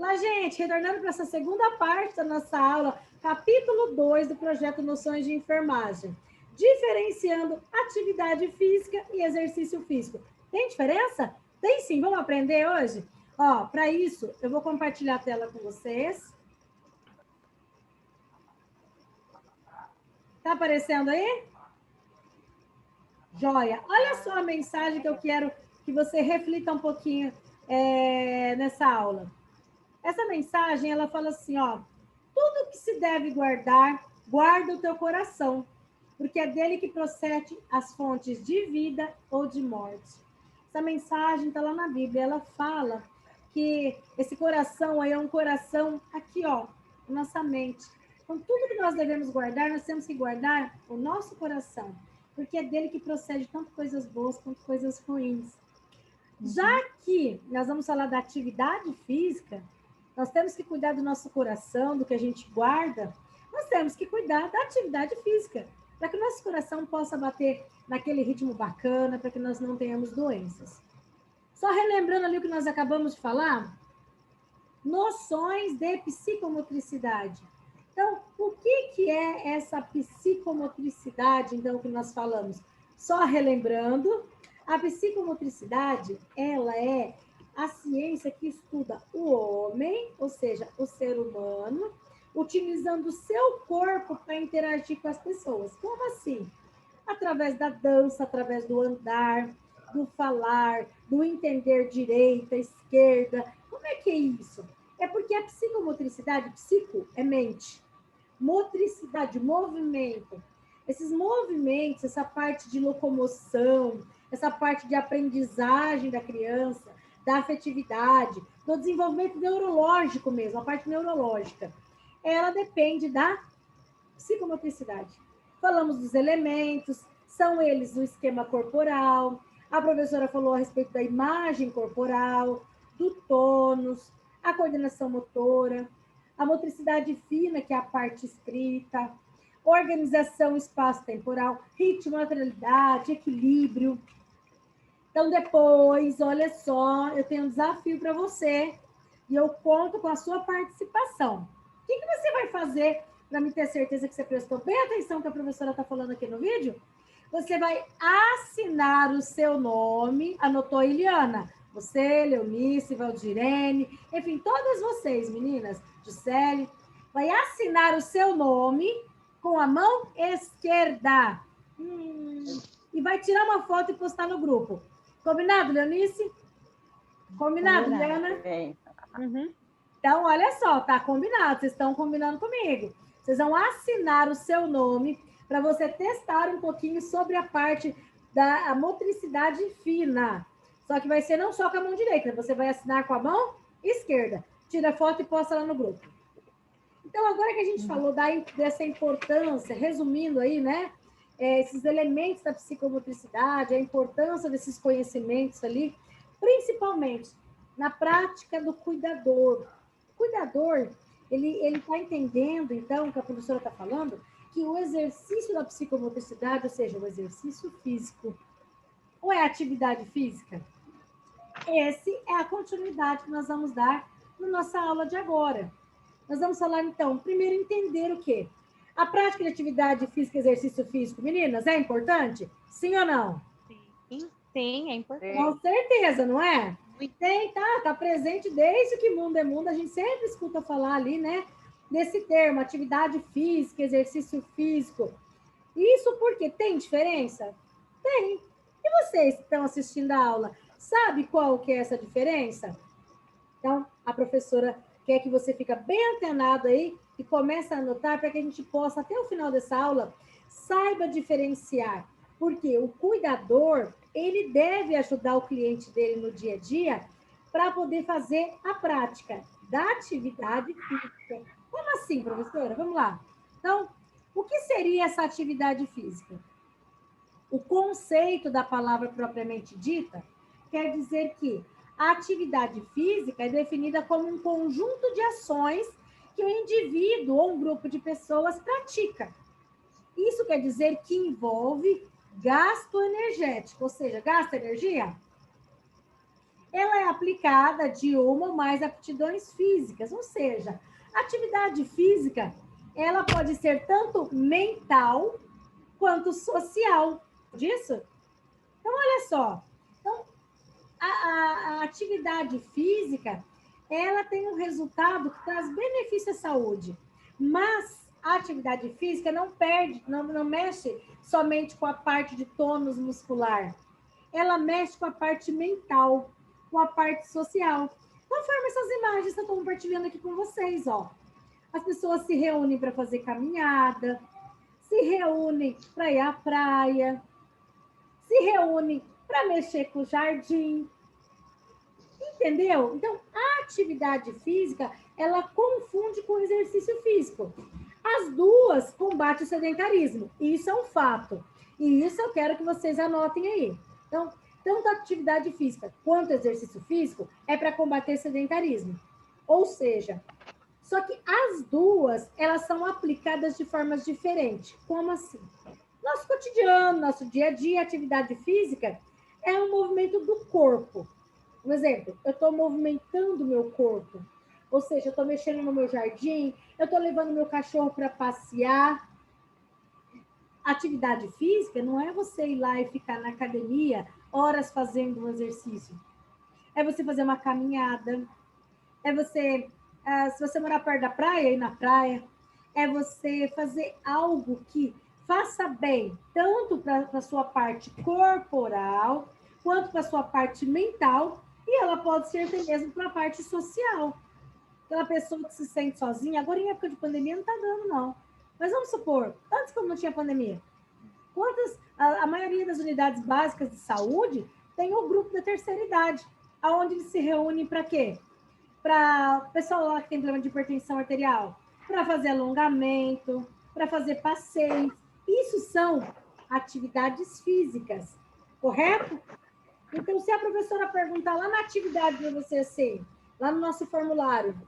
Olá, gente, retornando para essa segunda parte da nossa aula, capítulo 2 do projeto Noções de Enfermagem, diferenciando atividade física e exercício físico. Tem diferença? Tem sim, vamos aprender hoje? Ó, para isso, eu vou compartilhar a tela com vocês. Tá aparecendo aí? Joia! Olha só a mensagem que eu quero que você reflita um pouquinho nessa aula. Essa mensagem, ela fala assim, ó, tudo que se deve guardar, guarda o teu coração, porque é dele que procede as fontes de vida ou de morte. Essa mensagem está lá na Bíblia, ela fala que esse coração aí é um coração aqui, ó, na nossa mente. Então, tudo que nós devemos guardar, nós temos que guardar o nosso coração, porque é dele que procede tanto coisas boas quanto coisas ruins. Já que nós vamos falar da atividade física, nós temos que cuidar do nosso coração, do que a gente guarda, nós temos que cuidar da atividade física, para que o nosso coração possa bater naquele ritmo bacana, para que nós não tenhamos doenças. Só relembrando ali o que nós acabamos de falar, noções de psicomotricidade. Então, o que é essa psicomotricidade, então, que nós falamos? Só relembrando, a psicomotricidade, ela é a ciência que estuda o homem, ou seja, o ser humano, utilizando o seu corpo para interagir com as pessoas. Como assim? Através da dança, através do andar, do falar, do entender direita, esquerda. Como é que é isso? É porque a psicomotricidade, psico é mente, motricidade, movimento. Esses movimentos, essa parte de locomoção, essa parte de aprendizagem da criança, da afetividade, do desenvolvimento neurológico mesmo, a parte neurológica, ela depende da psicomotricidade. Falamos dos elementos, são eles o esquema corporal, a professora falou a respeito da imagem corporal, do tônus, a coordenação motora, a motricidade fina, que é a parte escrita, organização espaço-temporal, ritmo, naturalidade, equilíbrio. Então, depois, olha só, eu tenho um desafio para você e eu conto com a sua participação. O que você vai fazer para me ter certeza que você prestou bem atenção no que a professora está falando aqui no vídeo? Você vai assinar o seu nome, anotou, Eliana? Você, Leonice, Valdirene, enfim, todas vocês, meninas, Gisele, vai assinar o seu nome com a mão esquerda. E vai tirar uma foto e postar no grupo. Combinado, Leonice? Combinado, Liana? Uhum. Então, olha só, tá combinado. Vocês estão combinando comigo. Vocês vão assinar o seu nome para você testar um pouquinho sobre a parte da motricidade fina. Só que vai ser não só com a mão direita, você vai assinar com a mão esquerda. Tira foto e posta lá no grupo. Então, agora que a gente falou dessa importância, resumindo aí, né? Esses elementos da psicomotricidade, a importância desses conhecimentos ali, principalmente na prática do cuidador. O cuidador, ele está entendendo, então, o que a professora está falando, que o exercício da psicomotricidade, ou seja, o exercício físico, ou é atividade física? Essa é a continuidade que nós vamos dar na nossa aula de agora. Nós vamos falar, então, primeiro entender o quê? A prática de atividade física, exercício físico, meninas, é importante? Sim ou não? Sim, é importante. Com certeza, não é? Tem, tá presente desde que mundo é mundo, a gente sempre escuta falar ali, né? Desse termo, atividade física, exercício físico. Isso porque tem diferença? Tem. E vocês que estão assistindo a aula, sabe qual que é essa diferença? Então, a professora quer que você fique bem antenado aí e comece a anotar para que a gente possa, até o final dessa aula, saiba diferenciar. Porque o cuidador, ele deve ajudar o cliente dele no dia a dia para poder fazer a prática da atividade física. Como assim, professora? Vamos lá. Então, o que seria essa atividade física? O conceito da palavra propriamente dita quer dizer que a atividade física é definida como um conjunto de ações que o indivíduo ou um grupo de pessoas pratica. Isso quer dizer que envolve gasto energético, ou seja, gasta energia? ela é aplicada de uma ou mais aptidões físicas, ou seja, a atividade física, ela pode ser tanto mental quanto social. Disso? Então, olha só. Então, a atividade física, ela tem um resultado que traz benefício à saúde, mas a atividade física não perde, não mexe somente com a parte de tônus muscular, ela mexe com a parte mental, com a parte social. Conforme essas imagens que eu estou compartilhando aqui com vocês, ó. As pessoas se reúnem para fazer caminhada, se reúnem para ir à praia, se reúnem para mexer com o jardim. Entendeu? Então, a atividade física, ela confunde com o exercício físico. As duas combatem o sedentarismo. Isso é um fato. E isso eu quero que vocês anotem aí. Então, tanto a atividade física quanto o exercício físico é para combater sedentarismo. Ou seja, só que as duas, elas são aplicadas de formas diferentes. Como assim? Nosso cotidiano, nosso dia a dia, atividade física é um movimento do corpo. Um exemplo, eu estou movimentando o meu corpo. Ou seja, eu estou mexendo no meu jardim, eu estou levando meu cachorro para passear. Atividade física não é você ir lá e ficar na academia horas fazendo um exercício. É você fazer uma caminhada. É você, se você morar perto da praia, ir na praia. É você fazer algo que faça bem, tanto para a sua parte corporal, quanto para a sua parte mental, e ela pode ser até mesmo para a parte social. Aquela pessoa que se sente sozinha, agora em época de pandemia não está dando, não. Mas vamos supor, antes como não tinha pandemia, a maioria das unidades básicas de saúde tem o grupo da terceira idade, aonde eles se reúnem para quê? Para o pessoal lá que tem problema de hipertensão arterial, para fazer alongamento, para fazer passeios. Isso são atividades físicas, correto? Então, se a professora perguntar lá na atividade para você assim, lá no nosso formulário,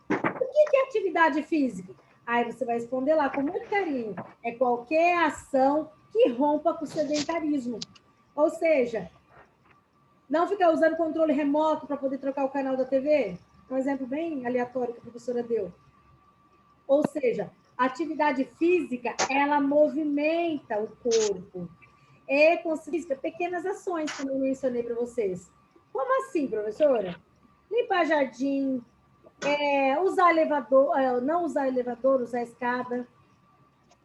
o que é atividade física? Aí você vai responder lá com muito carinho. É qualquer ação que rompa com o sedentarismo. Ou seja, não ficar usando controle remoto para poder trocar o canal da TV. Um exemplo bem aleatório que a professora deu. Ou seja, a atividade física, ela movimenta o corpo. É consiste pequenas ações, como eu mencionei para vocês. Como assim, professora? Limpar jardim, usar elevador, não usar elevador, usar escada.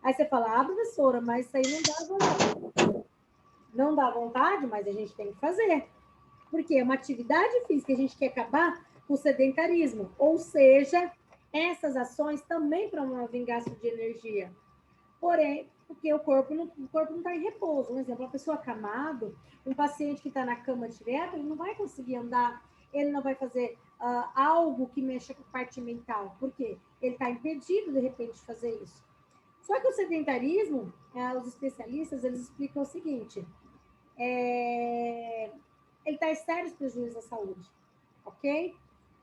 Aí você fala, professora, mas isso aí não dá vontade. Não dá vontade, mas a gente tem que fazer. Porque é uma atividade física, a gente quer acabar com o sedentarismo. Ou seja, essas ações também promovem gasto de energia. Porém, porque o corpo não está em repouso. Um exemplo, uma pessoa acamado, um paciente que está na cama direto, ele não vai conseguir andar, ele não vai fazer algo que mexa com a parte mental. Por quê? Ele está impedido, de repente, de fazer isso. Só que o sedentarismo, os especialistas, eles explicam o seguinte, ele traz sérios prejuízos à saúde, ok?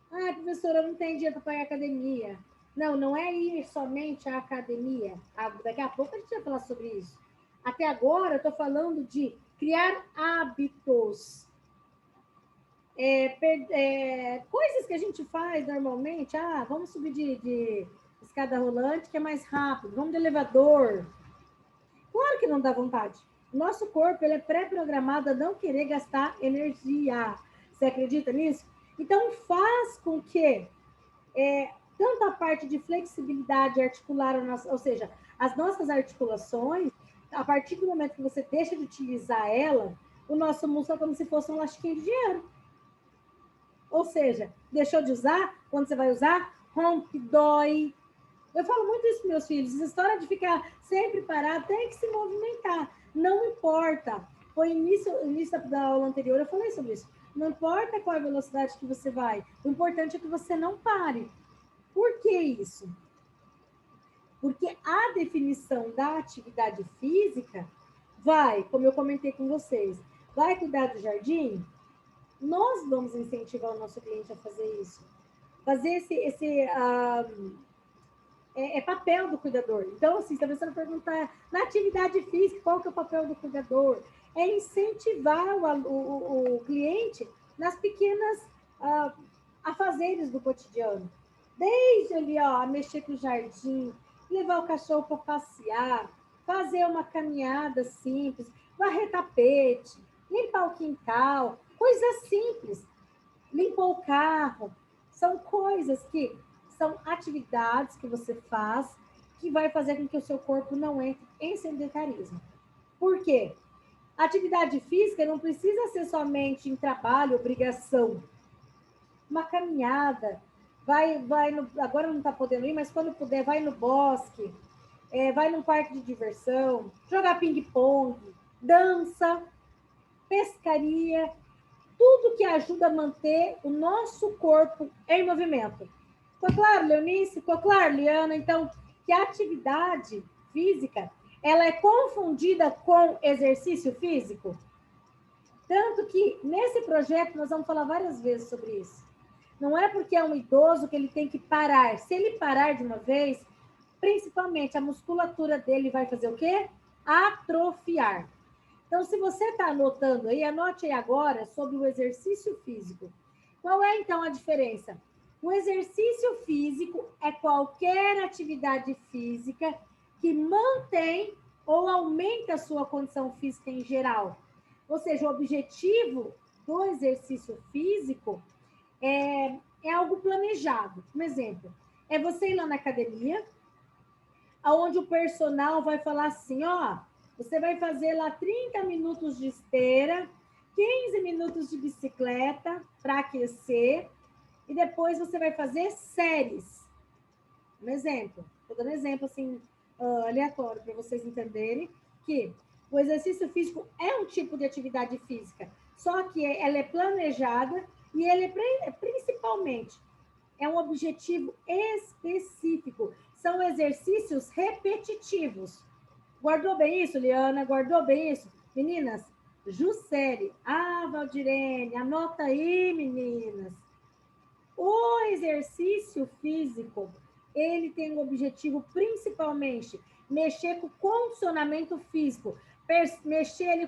Professora, eu não tenho dinheiro para pagar academia. Não, não é ir somente à academia. Daqui a pouco a gente vai falar sobre isso. Até agora, eu estou falando de criar hábitos. Coisas que a gente faz normalmente. Vamos subir de escada rolante, que é mais rápido. Vamos de elevador. Claro que não dá vontade. Nosso corpo ele é pré-programado a não querer gastar energia. Você acredita nisso? Então, faz com que tanto a parte de flexibilidade articular, ou seja, as nossas articulações, a partir do momento que você deixa de utilizar ela, o nosso músculo é como se fosse um lastiquinho de dinheiro. Ou seja, deixou de usar, quando você vai usar, rompe, dói. Eu falo muito isso para meus filhos, essa história de ficar sempre parado, tem que se movimentar, não importa. Foi início da aula anterior, eu falei sobre isso. Não importa qual a velocidade que você vai, o importante é que você não pare. Por que isso? Porque a definição da atividade física vai, como eu comentei com vocês, vai cuidar do jardim? Nós vamos incentivar o nosso cliente a fazer isso. Fazer é papel do cuidador. Então, assim, se você perguntar na atividade física, qual que é o papel do cuidador? É incentivar o cliente nas pequenas afazeres do cotidiano. Desde ali, ó, mexer com o jardim, levar o cachorro para passear, fazer uma caminhada simples, varrer tapete, limpar o quintal, coisas simples. Limpou o carro. São coisas que são atividades que você faz que vai fazer com que o seu corpo não entre em sedentarismo. Por quê? Atividade física não precisa ser somente em trabalho, obrigação. Uma caminhada, agora não está podendo ir, mas quando puder, vai no bosque, vai num parque de diversão, jogar ping-pong, dança, pescaria, tudo que ajuda a manter o nosso corpo em movimento. Ficou claro, Leonice? Ficou claro, Liana? Então, que a atividade física, ela é confundida com exercício físico? Tanto que, nesse projeto, nós vamos falar várias vezes sobre isso. Não é porque é um idoso que ele tem que parar. Se ele parar de uma vez, principalmente a musculatura dele vai fazer o quê? Atrofiar. Então, se você está anotando aí, anote aí agora sobre o exercício físico. Qual é, então, a diferença? O exercício físico é qualquer atividade física que mantém ou aumenta a sua condição física em geral. Ou seja, o objetivo do exercício físico é algo planejado. Um exemplo, é você ir lá na academia, onde o personal vai falar assim, ó, você vai fazer lá 30 minutos de esteira, 15 minutos de bicicleta para aquecer, e depois você vai fazer séries. Um exemplo, estou dando exemplo assim, aleatório, para vocês entenderem que o exercício físico é um tipo de atividade física, só que ela é planejada e ele é principalmente um objetivo específico. São exercícios repetitivos. Guardou bem isso, Liana? Guardou bem isso? Meninas, Juscelie, Valdirene, anota aí, meninas. O exercício físico, ele tem o objetivo principalmente mexer com o condicionamento físico, mexer ali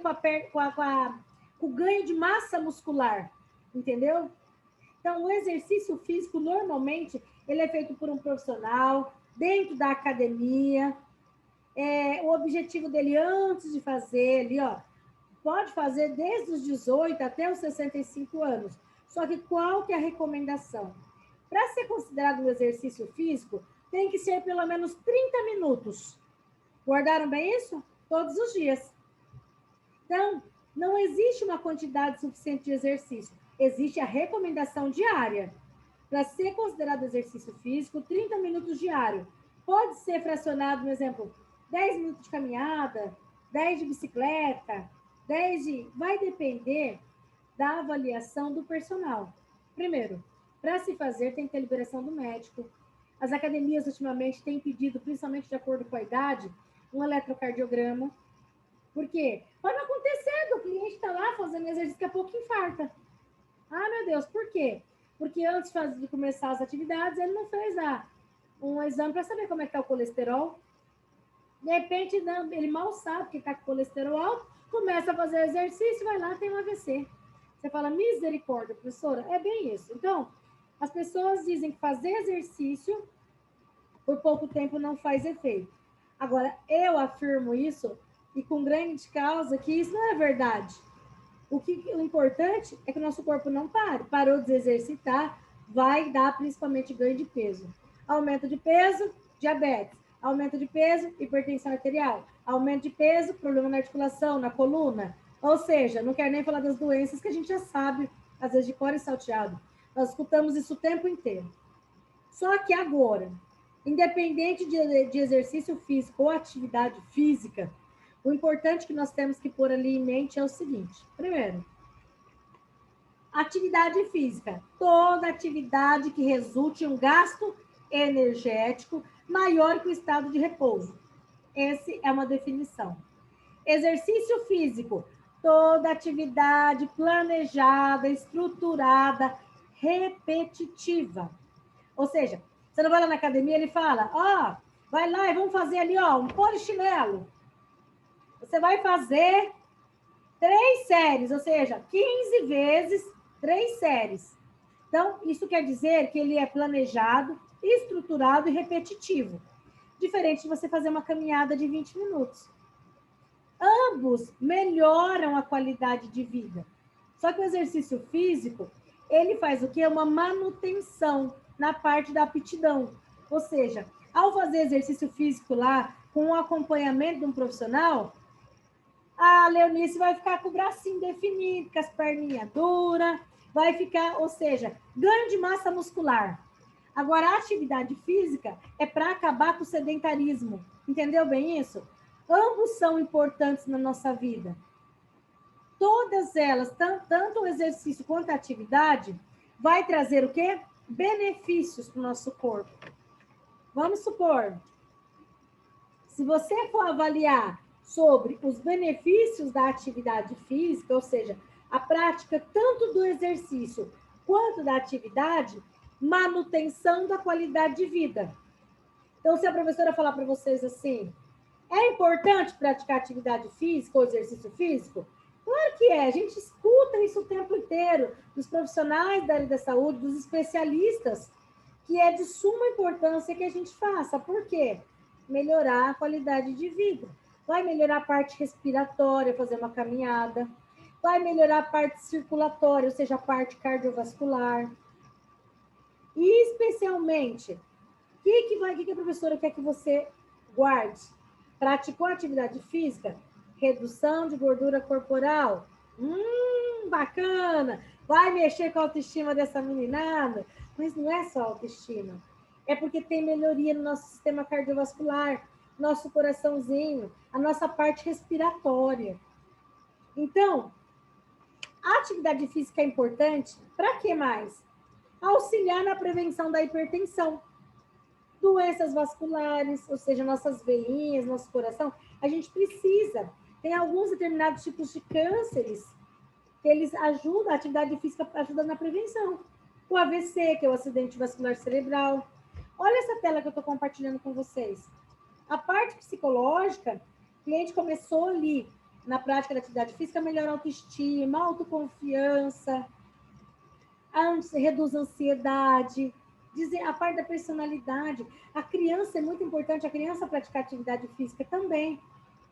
com o ganho de massa muscular, entendeu? Então, o exercício físico, normalmente, ele é feito por um profissional, dentro da academia. O objetivo dele, antes de fazer ali, ó, pode fazer desde os 18 até os 65 anos. Só que qual que é a recomendação? Para ser considerado um exercício físico, tem que ser pelo menos 30 minutos. Guardaram bem isso? Todos os dias. Então, não existe uma quantidade suficiente de exercício. Existe a recomendação diária. Para ser considerado exercício físico, 30 minutos diário. Pode ser fracionado, por exemplo, 10 minutos de caminhada, 10 de bicicleta, 10 de... Vai depender da avaliação do personal. Primeiro, para se fazer, tem que ter liberação do médico. As academias, ultimamente, têm pedido, principalmente de acordo com a idade, um eletrocardiograma. Por quê? Pode não acontecer do cliente estar lá fazendo exercício, daqui a pouco infarta. Ah, meu Deus, por quê? Porque antes de começar as atividades, ele não fez um exame para saber como é que está o colesterol. De repente, ele mal sabe que está com colesterol alto, começa a fazer exercício, vai lá, tem um AVC. Você fala, misericórdia, professora, é bem isso. Então, as pessoas dizem que fazer exercício por pouco tempo não faz efeito. Agora, eu afirmo isso, e com grande causa, que isso não é verdade. O importante é que o nosso corpo não pare. Parou de exercitar, vai dar principalmente ganho de peso. Aumento de peso, diabetes. Aumento de peso, hipertensão arterial. Aumento de peso, problema na articulação, na coluna. Ou seja, não quero nem falar das doenças que a gente já sabe, às vezes de cor e salteado. Nós escutamos isso o tempo inteiro. Só que agora, independente de exercício físico ou atividade física, o importante que nós temos que pôr ali em mente é o seguinte. Primeiro, atividade física. Toda atividade que resulte em um gasto energético maior que o estado de repouso. Essa é uma definição. Exercício físico. Toda atividade planejada, estruturada, repetitiva. Ou seja, você não vai lá na academia, ele fala, ó, vai lá e vamos fazer ali, ó, um polichinelo. Você vai fazer 3 séries, ou seja, 15 vezes 3 séries. Então, isso quer dizer que ele é planejado, estruturado e repetitivo. Diferente de você fazer uma caminhada de 20 minutos. Ambos melhoram a qualidade de vida. Só que o exercício físico, ele faz o quê? Uma manutenção na parte da aptidão. Ou seja, ao fazer exercício físico lá, com o acompanhamento de um profissional, a Leonice vai ficar com o bracinho definido, com as perninhas duras, vai ficar, ou seja, ganho de massa muscular. Agora, a atividade física é para acabar com o sedentarismo. Entendeu bem isso? Ambos são importantes na nossa vida. Todas elas, tanto o exercício quanto a atividade, vai trazer o quê? Benefícios para o nosso corpo. Vamos supor, se você for avaliar sobre os benefícios da atividade física, ou seja, a prática tanto do exercício quanto da atividade, manutenção da qualidade de vida. Então, se a professora falar para vocês assim, é importante praticar atividade física ou exercício físico? Claro que é, a gente escuta isso o tempo inteiro, dos profissionais da área da saúde, dos especialistas, que é de suma importância que a gente faça. Por quê? Melhorar a qualidade de vida. Vai melhorar a parte respiratória, fazer uma caminhada. Vai melhorar a parte circulatória, ou seja, a parte cardiovascular. E, especialmente, o que a professora quer que você guarde? Praticou atividade física? Redução de gordura corporal. Bacana! Vai mexer com a autoestima dessa meninada? Mas não é só autoestima. É porque tem melhoria no nosso sistema cardiovascular, nosso coraçãozinho, a nossa parte respiratória. Então, a atividade física é importante para quê mais? Auxiliar na prevenção da hipertensão, doenças vasculares, ou seja, nossas veinhas, nosso coração, a gente precisa. Tem alguns determinados tipos de cânceres que eles ajudam, a atividade física ajuda na prevenção. O AVC, que é o acidente vascular cerebral. Olha essa tela que eu estou compartilhando com vocês. A parte psicológica, o cliente começou ali, na prática da atividade física, melhora a autoestima, a autoconfiança, reduz a ansiedade, a parte da personalidade. A criança é muito importante, a criança praticar atividade física também,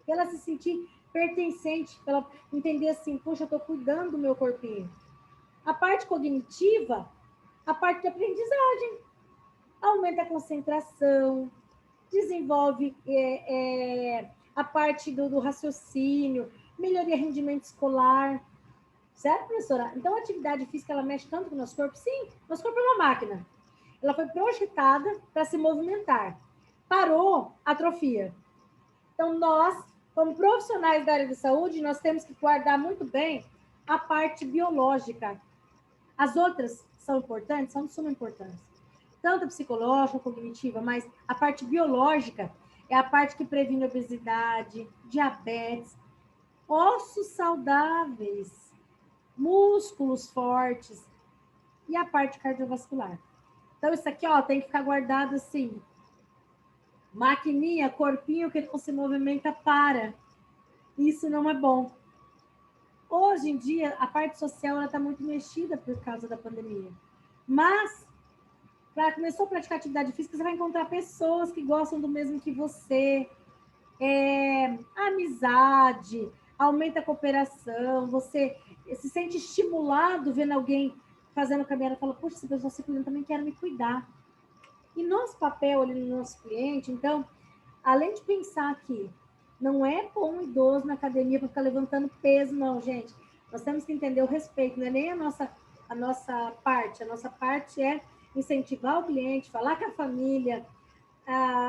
para ela se sentir pertencente, para ela entender assim, poxa, eu estou cuidando do meu corpinho. A parte cognitiva, a parte de aprendizagem, aumenta a concentração, desenvolve a parte do raciocínio, melhoria do rendimento escolar. Certo, professora? Então, a atividade física, ela mexe tanto com o nosso corpo? Sim, nosso corpo é uma máquina. Ela foi projetada para se movimentar. Parou, atrofia. Então, nós, como profissionais da área de saúde, nós temos que guardar muito bem a parte biológica. As outras são importantes, são de suma importância. Tanto a psicológica, a cognitiva, mas a parte biológica é a parte que previne obesidade, diabetes, ossos saudáveis, músculos fortes e a parte cardiovascular. Então, isso aqui, ó, tem que ficar guardado assim. Maquininha, corpinho que não se movimenta, para. Isso não é bom. Hoje em dia, a parte social está muito mexida por causa da pandemia. Mas, começou a praticar atividade física, você vai encontrar pessoas que gostam do mesmo que você. Amizade, aumenta a cooperação, você se sente estimulado vendo alguém fazendo caminhada e fala, poxa, se a pessoa se cuidando, também quero me cuidar. E nosso papel ali no nosso cliente, então, além de pensar que não é bom um idoso na academia para ficar levantando peso, não, gente. Nós temos que entender o respeito, não é nem a nossa parte. A nossa parte é incentivar o cliente, falar com a família,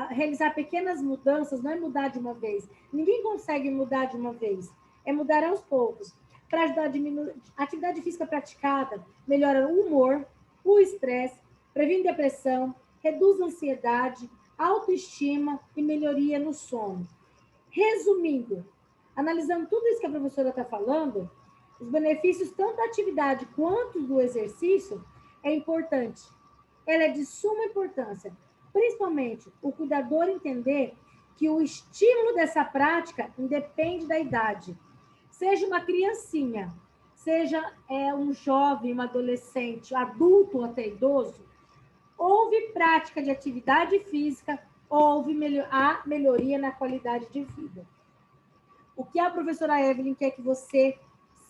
realizar pequenas mudanças, não é mudar de uma vez. Ninguém consegue mudar de uma vez. É mudar aos poucos. Para ajudar a diminuir. A atividade física praticada melhora o humor, o estresse, previne depressão, reduz a ansiedade, autoestima e melhoria no sono. Resumindo, analisando tudo isso que a professora está falando, os benefícios tanto da atividade quanto do exercício é importante. Ela é de suma importância, principalmente o cuidador entender que o estímulo dessa prática independe da idade. Seja uma criancinha, seja um jovem, um adolescente, adulto ou até idoso, houve prática de atividade física, houve a melhoria na qualidade de vida. O que a professora Evelyn quer que você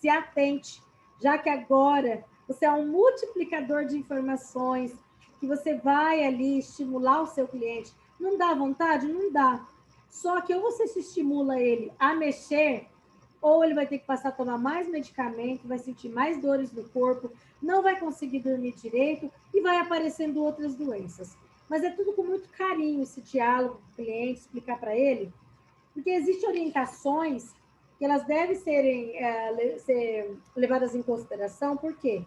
se atente, já que agora você é um multiplicador de informações, que você vai ali estimular o seu cliente. Não dá vontade? Não dá. Só que ou você se estimula ele a mexer, ou ele vai ter que passar a tomar mais medicamento, vai sentir mais dores no corpo, não vai conseguir dormir direito e vai aparecendo outras doenças. Mas é tudo com muito carinho esse diálogo com o cliente, explicar para ele, porque existem orientações que elas devem ser levadas em consideração, por quê?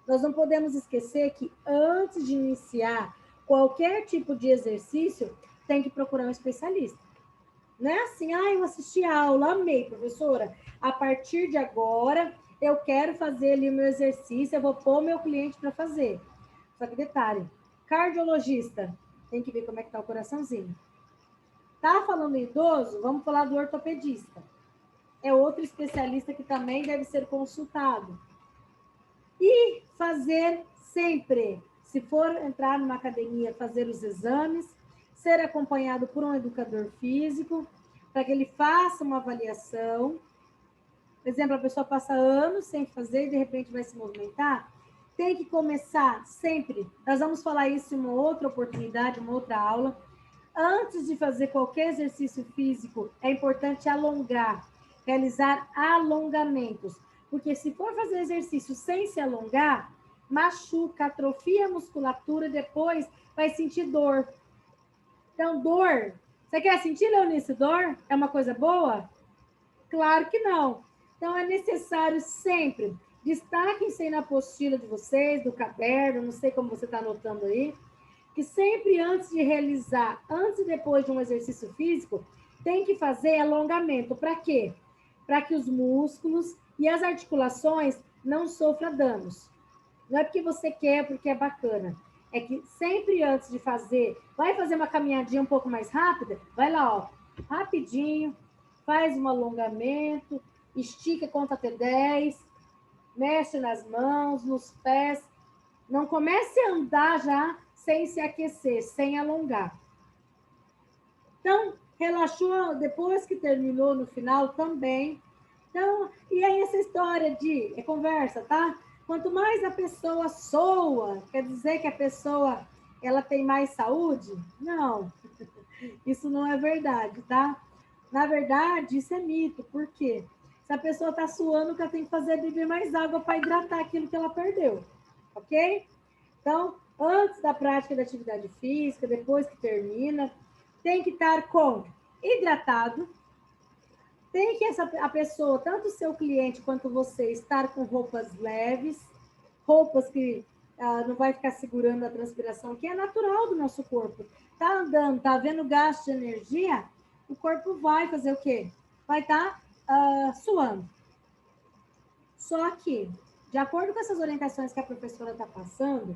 Nós não podemos esquecer que antes de iniciar qualquer tipo de exercício, tem que procurar um especialista. Não é assim, eu assisti a aula, amei, professora. A partir de agora, eu quero fazer ali o meu exercício, eu vou pôr o meu cliente para fazer. Só que detalhe, cardiologista, tem que ver como é que está o coraçãozinho. Tá falando em idoso? Vamos falar do ortopedista. É outro especialista que também deve ser consultado. E fazer sempre, se for entrar numa academia, fazer os exames, ser acompanhado por um educador físico, para que ele faça uma avaliação. Por exemplo, a pessoa passa anos sem fazer e de repente vai se movimentar. Tem que começar sempre. Nós vamos falar isso em uma outra oportunidade, uma outra aula. Antes de fazer qualquer exercício físico, é importante alongar, realizar alongamentos. Porque se for fazer exercício sem se alongar, machuca, atrofia a musculatura e depois vai sentir dor. Então, dor. Você quer sentir, Leonice, dor? É uma coisa boa? Claro que não. Então, é necessário sempre, destaquem-se aí na apostila de vocês, do caderno, não sei como você está anotando aí, que sempre antes de realizar, antes e depois de um exercício físico, tem que fazer alongamento. Para quê? Para que os músculos e as articulações não sofram danos. Não é porque você quer, porque é bacana. É que sempre antes de fazer, vai fazer uma caminhadinha um pouco mais rápida, vai lá, ó, rapidinho, faz um alongamento, estica, conta até 10, mexe nas mãos, nos pés. Não comece a andar já sem se aquecer, sem alongar. Então, relaxou depois que terminou no final também. Então, e aí essa história de conversa, tá? Quanto mais a pessoa soa, quer dizer que a pessoa ela tem mais saúde? Não, isso não é verdade, tá? Na verdade, isso é mito. Por quê? Se a pessoa está suando, o que ela tem que fazer é beber mais água para hidratar aquilo que ela perdeu, ok? Então, antes da prática da atividade física, depois que termina, tem que estar hidratado, tem que a pessoa, tanto o seu cliente quanto você, estar com roupas leves, roupas que não vai ficar segurando a transpiração, que é natural do nosso corpo. Tá andando, tá havendo gasto de energia, o corpo vai fazer o quê? Vai estar suando. Só que, de acordo com essas orientações que a professora está passando,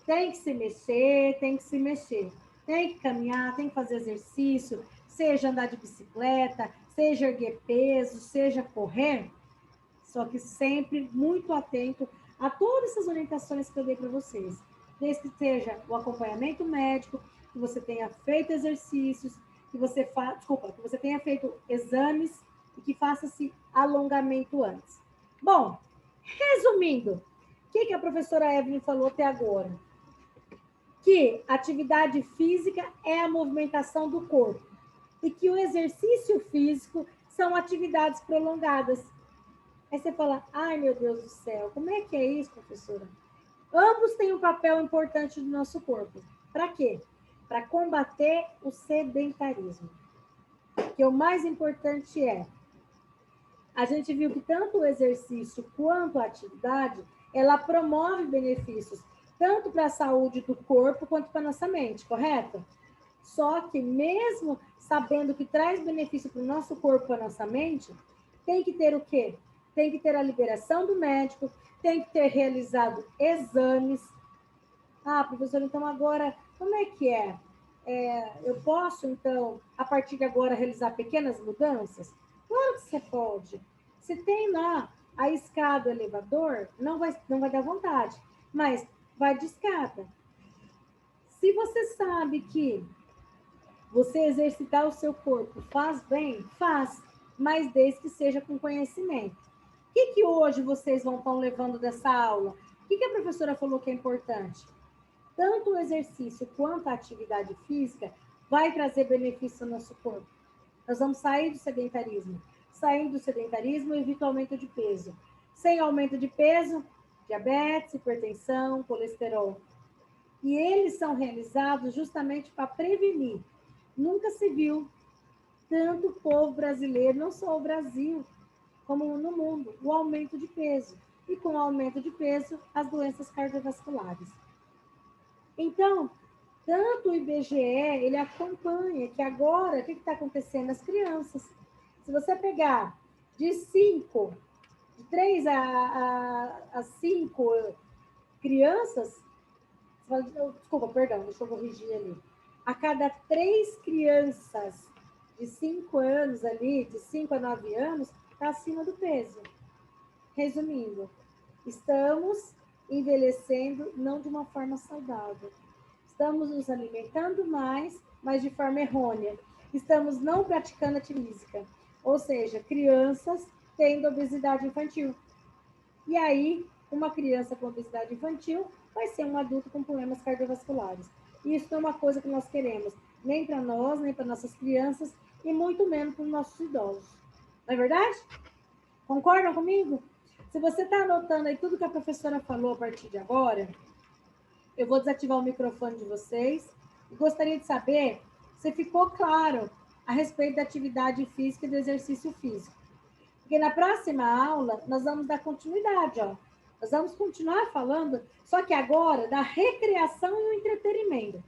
tem que se mexer, tem que se mexer. Tem que caminhar, tem que fazer exercício, seja andar de bicicleta, seja erguer peso, seja correr. Só que sempre muito atento a todas essas orientações que eu dei para vocês. Desde que seja o acompanhamento médico, que você tenha feito exercícios, que você que você tenha feito exames e que faça-se alongamento antes. Bom, resumindo, o que a professora Evelyn falou até agora? Que atividade física é a movimentação do corpo e que o exercício físico são atividades prolongadas. Aí você fala, ai meu Deus do céu, como é que é isso, professora? Ambos têm um papel importante no nosso corpo. Para quê? Para combater o sedentarismo. Que o mais importante a gente viu que tanto o exercício quanto a atividade, ela promove benefícios, tanto para a saúde do corpo quanto para a nossa mente, correto? Só que mesmo sabendo que traz benefício para o nosso corpo e para a nossa mente, tem que ter o quê? Tem que ter a liberação do médico, tem que ter realizado exames. Ah, professor, então agora, como é que é? Eu posso, então, a partir de agora, realizar pequenas mudanças? Claro que você pode. Você tem lá A escada, o elevador, não vai dar vontade, mas vai de escada. Se você sabe que você exercitar o seu corpo faz bem, faz, mas desde que seja com conhecimento. O que hoje vocês vão estar levando dessa aula? O que a professora falou que é importante? Tanto o exercício quanto a atividade física vai trazer benefício ao nosso corpo. Nós vamos sair do sedentarismo. Saindo do sedentarismo, evita o aumento de peso. Sem aumento de peso, diabetes, hipertensão, colesterol. E eles são realizados justamente para prevenir. Nunca se viu tanto povo brasileiro, não só o Brasil, como no mundo, o aumento de peso. E com o aumento de peso, as doenças cardiovasculares. Então, tanto o IBGE, ele acompanha que agora, o que está acontecendo nas crianças? Se você pegar de 3 a 5 crianças, desculpa, perdão, deixa eu corrigir ali. A cada 3 crianças de 5 anos ali, de 5 a 9 anos, está acima do peso. Resumindo, estamos envelhecendo não de uma forma saudável. Estamos nos alimentando mais, mas de forma errônea. Estamos não praticando atividade física. Ou seja, crianças tendo obesidade infantil. E aí, uma criança com obesidade infantil vai ser um adulto com problemas cardiovasculares. E isso não é uma coisa que nós queremos, nem para nós, nem para nossas crianças, e muito menos para os nossos idosos. Não é verdade? Concordam comigo? Se você está anotando aí tudo que a professora falou a partir de agora, eu vou desativar o microfone de vocês e gostaria de saber se ficou claro a respeito da atividade física e do exercício físico. Porque na próxima aula, nós vamos dar continuidade, ó. Nós vamos continuar falando, só que agora, da recreação e o entretenimento.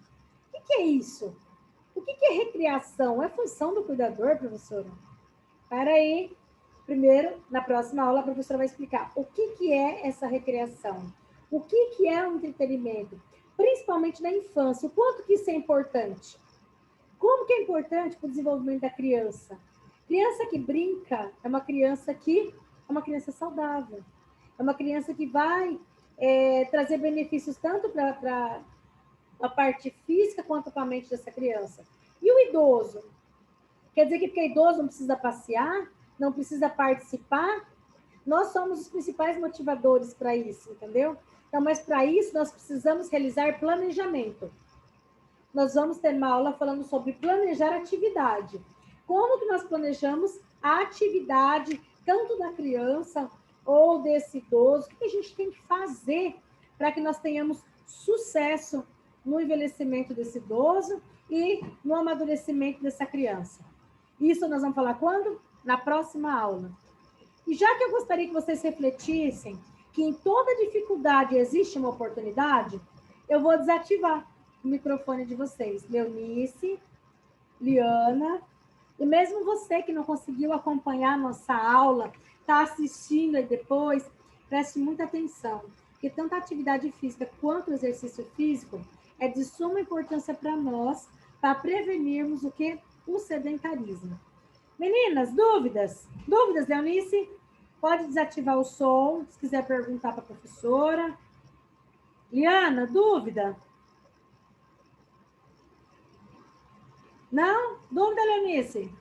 O que é isso? O que é recreação? É função do cuidador, professora? Espera aí. Primeiro, na próxima aula, a professora vai explicar o que é essa recreação. O que é o entretenimento? Principalmente na infância. O quanto que isso é importante? Como que é importante para o desenvolvimento da criança? Criança que brinca é uma criança saudável. É uma criança que vai trazer benefícios tanto para a parte física quanto para a mente dessa criança. E o idoso? Quer dizer que porque idoso não precisa passear, não precisa participar? Nós somos os principais motivadores para isso, entendeu? Então, mas para isso nós precisamos realizar planejamento. Nós vamos ter uma aula falando sobre planejar atividade. Como que nós planejamos a atividade, tanto da criança ou desse idoso? O que a gente tem que fazer para que nós tenhamos sucesso no envelhecimento desse idoso e no amadurecimento dessa criança? Isso nós vamos falar quando? Na próxima aula. E já que eu gostaria que vocês refletissem que em toda dificuldade existe uma oportunidade, eu vou desativar o microfone de vocês. Leonice, Liana, e mesmo você que não conseguiu acompanhar a nossa aula, está assistindo aí depois, preste muita atenção, porque tanto a atividade física quanto o exercício físico é de suma importância para nós, para prevenirmos o que? O sedentarismo. Meninas, dúvidas? Dúvidas, Leonice? Pode desativar o som, se quiser perguntar para a professora. Liana, dúvida? Não? Dúvida, Leonice?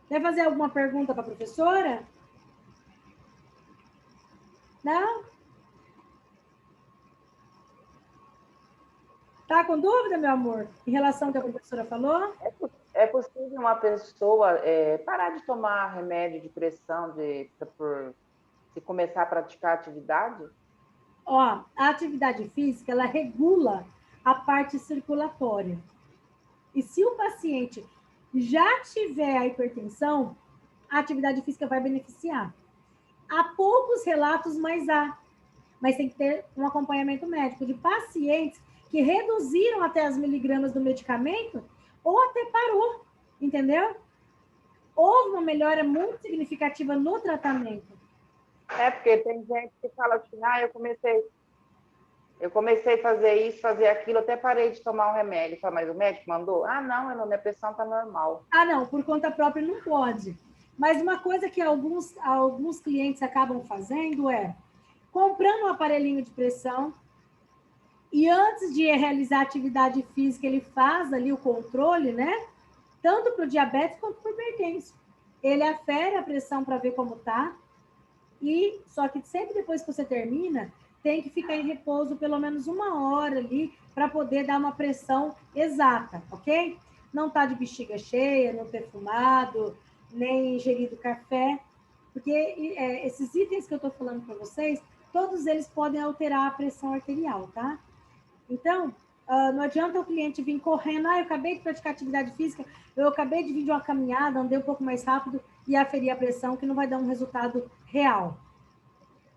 Quer fazer alguma pergunta para a professora? Não? Tá com dúvida, meu amor, em relação ao que a professora falou? É possível uma pessoa parar de tomar remédio de pressão se começar a praticar atividade? Ó, a atividade física, ela regula a parte circulatória. E se o paciente já tiver a hipertensão, a atividade física vai beneficiar. Há poucos relatos, mas tem que ter um acompanhamento médico de pacientes que reduziram até as miligramas do medicamento ou até parou, entendeu? Houve uma melhora muito significativa no tratamento. Porque tem gente que fala assim, eu comecei a fazer isso, fazer aquilo, até parei de tomar um remédio. Fala, mas o médico mandou? Ah, não, minha pressão está normal. Ah, não, por conta própria não pode. Mas uma coisa que alguns clientes acabam fazendo é comprando um aparelhinho de pressão e antes de realizar a atividade física, ele faz ali o controle, né? Tanto para o diabetes quanto para o hipertenso. Ele afere a pressão para ver como tá. E só que sempre depois que você termina, tem que ficar em repouso pelo menos 1 hora ali para poder dar uma pressão exata, ok? Não tá de bexiga cheia, não ter fumado, nem ingerido café, porque esses itens que eu estou falando para vocês, todos eles podem alterar a pressão arterial, tá? Então, não adianta o cliente vir correndo, eu acabei de praticar atividade física, eu acabei de vir de uma caminhada, andei um pouco mais rápido e aferir a pressão, que não vai dar um resultado real.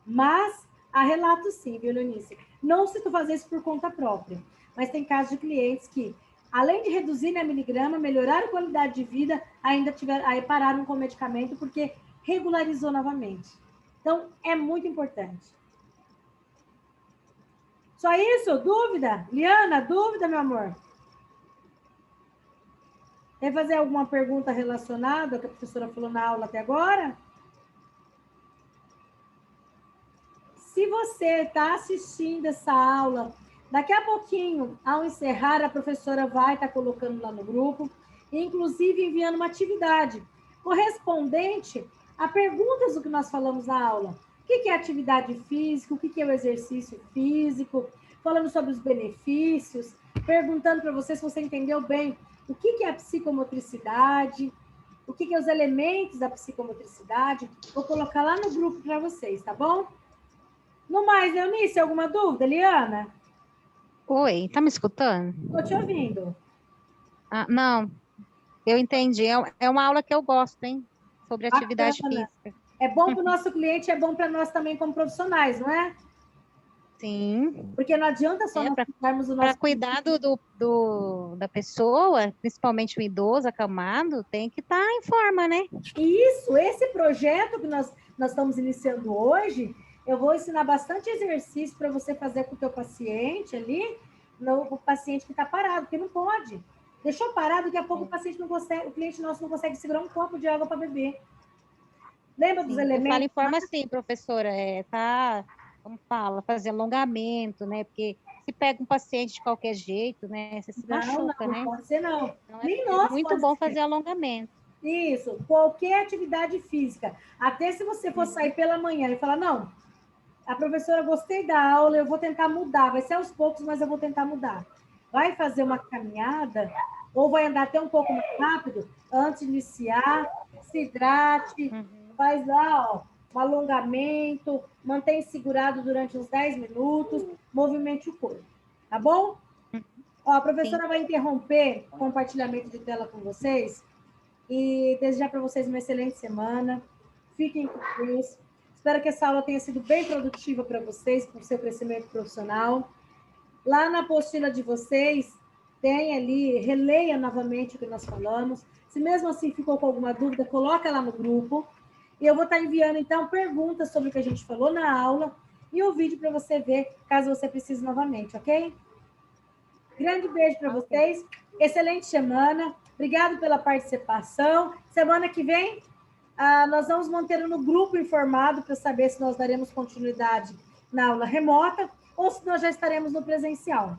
Mas, há relatos sim, viu, Leonice? Não se tu fazer isso por conta própria, mas tem casos de clientes que, além de reduzir a miligrama, melhorar a qualidade de vida, aí pararam com o medicamento porque regularizou novamente. Então, é muito importante. Só isso? Dúvida? Liana, dúvida, meu amor? Quer fazer alguma pergunta relacionada ao que a professora falou na aula até agora? Se você está assistindo essa aula, daqui a pouquinho, ao encerrar, a professora vai estar colocando lá no grupo, inclusive enviando uma atividade correspondente a perguntas do que nós falamos na aula. O que é atividade física? O que é o exercício físico? Falando sobre os benefícios, perguntando para você se você entendeu bem o que é a psicomotricidade, o que é os elementos da psicomotricidade. Vou colocar lá no grupo para vocês, tá bom? No mais, Eunice, alguma dúvida, Liana? Oi, tá me escutando? Estou te ouvindo. Não, eu entendi. É uma aula que eu gosto, hein? Sobre atividade Bacana. física. É bom para o nosso cliente, é bom para nós também como profissionais, não é? Sim. Porque não adianta só nós cuidarmos do nosso... Para cuidar da pessoa, principalmente o idoso acamado, tem que estar em forma, né? Isso, esse projeto que nós estamos iniciando hoje, eu vou ensinar bastante exercício para você fazer com o teu paciente ali, o paciente que está parado, porque não pode. Deixou parado, daqui a pouco o paciente não consegue, o cliente nosso não consegue segurar um copo de água para beber. Lembra dos elementos? Eu falo em forma assim, professora, como fala, fazer alongamento, né? Porque se pega um paciente de qualquer jeito, né? Você se machuca, não, né? Não pode ser, não. Então, Nem é nós muito bom fazer alongamento. Isso, qualquer atividade física. Até se você for sair pela manhã e falar, não, a professora, gostei da aula, eu vou tentar mudar, vai ser aos poucos, mas eu vou tentar mudar. Vai fazer uma caminhada, ou vai andar até um pouco mais rápido, antes de iniciar, se hidrate, faz lá, ó, um alongamento, mantém segurado durante uns 10 minutos, movimente o corpo, tá bom? Ó, a professora vai interromper o compartilhamento de tela com vocês e desejar para vocês uma excelente semana. Fiquem com Deus. Espero que essa aula tenha sido bem produtiva para vocês, para o seu crescimento profissional. Lá na apostila de vocês, tem ali, releia novamente o que nós falamos. Se mesmo assim ficou com alguma dúvida, coloca lá no grupo. E eu vou estar enviando, então, perguntas sobre o que a gente falou na aula e o vídeo para você ver, caso você precise novamente, ok? Grande beijo para vocês. Excelente semana. Obrigado pela participação. Semana que vem, nós vamos manter no grupo informado para saber se nós daremos continuidade na aula remota ou se nós já estaremos no presencial.